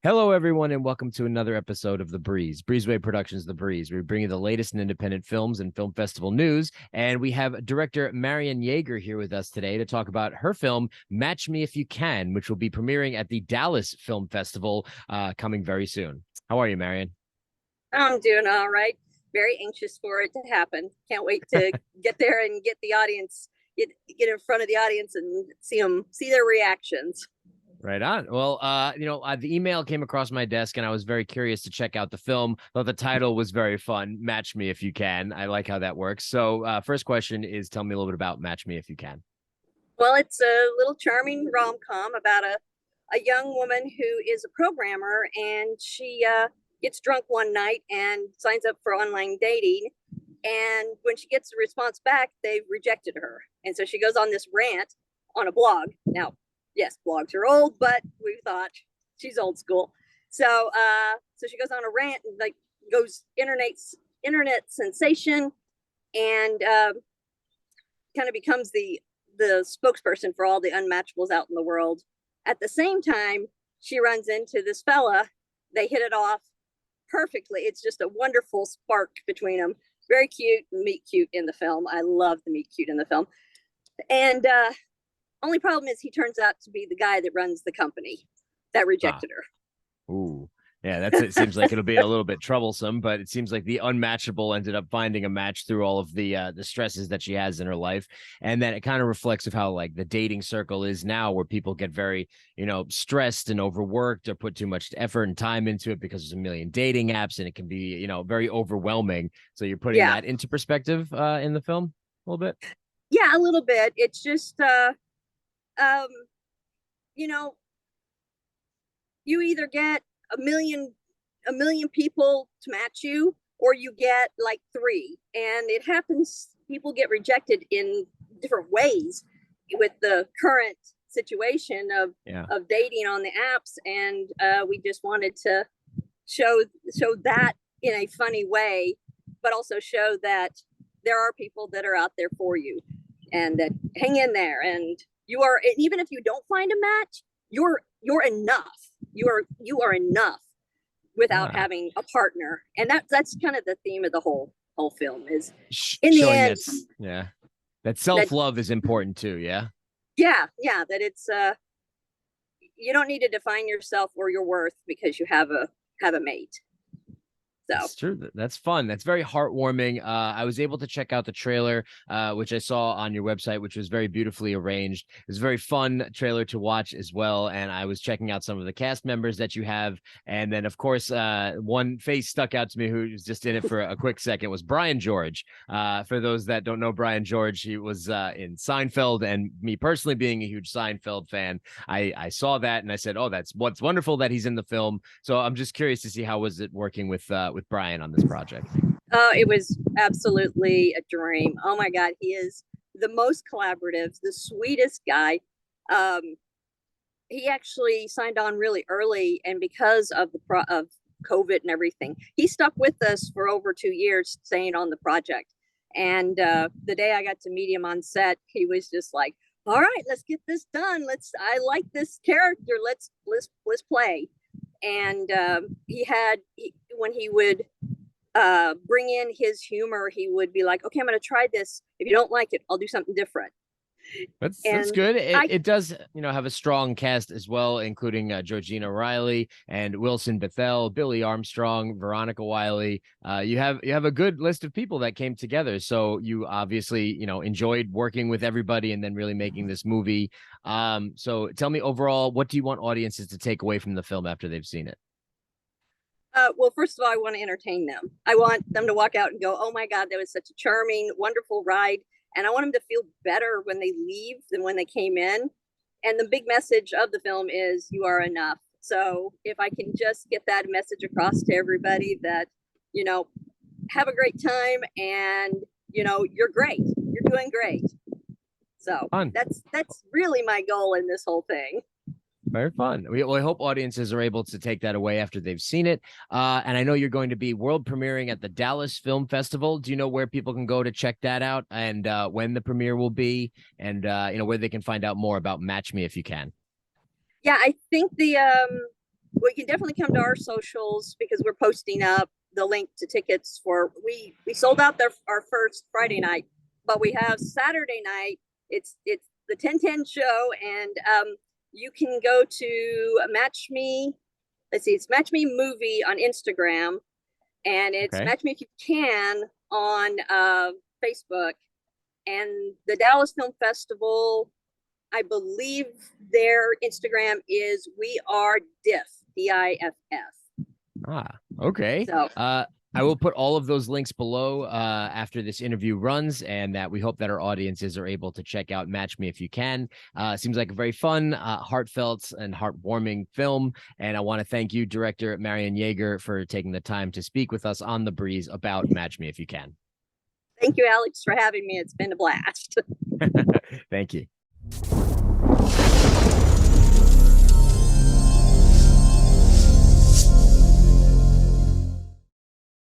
Hello, everyone, and welcome to another episode of The Breeze. Breezeway Productions, The Breeze. We bring you the latest in independent films and film festival news, and we have director Marian Yeager here with us today to talk about her film, Match Me If You Can, which will be premiering at the Dallas Film Festival coming very soon. How are you, Marian? I'm doing all right. Very anxious for it to happen. Can't wait to get there and get the audience, get in front of the audience and see their reactions. Right on. Well, the email came across my desk and I was very curious to check out the film. Thought the title was very fun. Match Me If You Can. I like how that works. So, first question is tell me a little bit about Match Me If You Can. Well, it's a little charming rom-com about a young woman who is a programmer, and she gets drunk one night and signs up for online dating. And when she gets the response back, they've rejected her. And so she goes on this rant on a blog. Now, yes, blogs are old, but we thought she's old school. So she goes on a rant and like goes internet sensation, and kind of becomes the spokesperson for all the unmatchables out in the world. At the same time, she runs into this fella. They hit it off perfectly. It's just a wonderful spark between them. Very cute, meet cute in the film. I love the meet cute in the film. And only problem is he turns out to be the guy that runs the company that rejected her. Ooh. Yeah, it seems like it'll be a little bit troublesome, but it seems like the unmatchable ended up finding a match through all of the stresses that she has in her life. And then it kind of reflects of how like the dating circle is now, where people get very, stressed and overworked or put too much effort and time into it because there's a million dating apps and it can be, very overwhelming. So you're putting that into perspective in the film a little bit. Yeah, a little bit. It's just you know, you either get a million people to match you, or you get like three. And it happens, people get rejected in different ways with the current situation of dating on the apps. And we just wanted to show that in a funny way, but also show that there are people that are out there for you, and that hang in there, and you are, even if you don't find a match, you're enough. You are enough without having a partner. And that's kind of the theme of the whole film is, in the end, that self-love is important too. Yeah that it's you don't need to define yourself or your worth because you have a mate. So that's true. That's fun. That's very heartwarming. I was able to check out the trailer, which I saw on your website, which was very beautifully arranged. It was a very fun trailer to watch as well. And I was checking out some of the cast members that you have. And then, of course, one face stuck out to me who was just in it for a quick second was Brian George. For those that don't know Brian George, he was in Seinfeld. And me personally being a huge Seinfeld fan, I saw that and I said, oh, that's what's wonderful that he's in the film. So I'm just curious to see how was it working with Brian on this project. It was absolutely a dream. Oh my God, he is the most collaborative, the sweetest guy. He actually signed on really early, and because of of COVID and everything, he stuck with us for over 2 years, staying on the project. And the day I got to meet him on set, he was just like, "All right, let's get this done. I like this character. Let's play." And when he would bring in his humor, he would be like, "Okay, I'm going to try this. If you don't like it, I'll do something different." That's good. It does, have a strong cast as well, including Georgina Riley and Wilson Bethel, Billy Armstrong, Veronica Wiley. You have a good list of people that came together. So you obviously, enjoyed working with everybody and then really making this movie. So tell me overall, what do you want audiences to take away from the film after they've seen it? Well, first of all, I want to entertain them. I want them to walk out and go, "Oh my God, that was such a charming, wonderful ride." And I want them to feel better when they leave than when they came in. And the big message of the film is you are enough. So if I can just get that message across to everybody that, have a great time, and, you're great. You're doing great. So that's really my goal in this whole thing. Very fun. I hope audiences are able to take that away after they've seen it. And I know you're going to be world premiering at the Dallas Film Festival. Do you know where people can go to check that out, and when the premiere will be, and where they can find out more about Match Me If You Can? Yeah, I think we can definitely come to our socials because we're posting up the link to tickets for we sold out our first Friday night, but we have Saturday night. It's the 10:10 show, and you can go to Match Me. Let's see, it's Match Me Movie on Instagram, and it's Okay. Match Me If You Can on Facebook. And the Dallas Film Festival, I believe their Instagram is We Are Diff, DIFF. Ah, okay. So I will put all of those links below after this interview runs, and that we hope that our audiences are able to check out Match Me If You Can. Seems like a very fun, heartfelt, and heartwarming film. And I want to thank you, director Marian Yeager, for taking the time to speak with us on The Breeze about Match Me If You Can. thank you, Alex, for having me. It's been a blast. Thank you.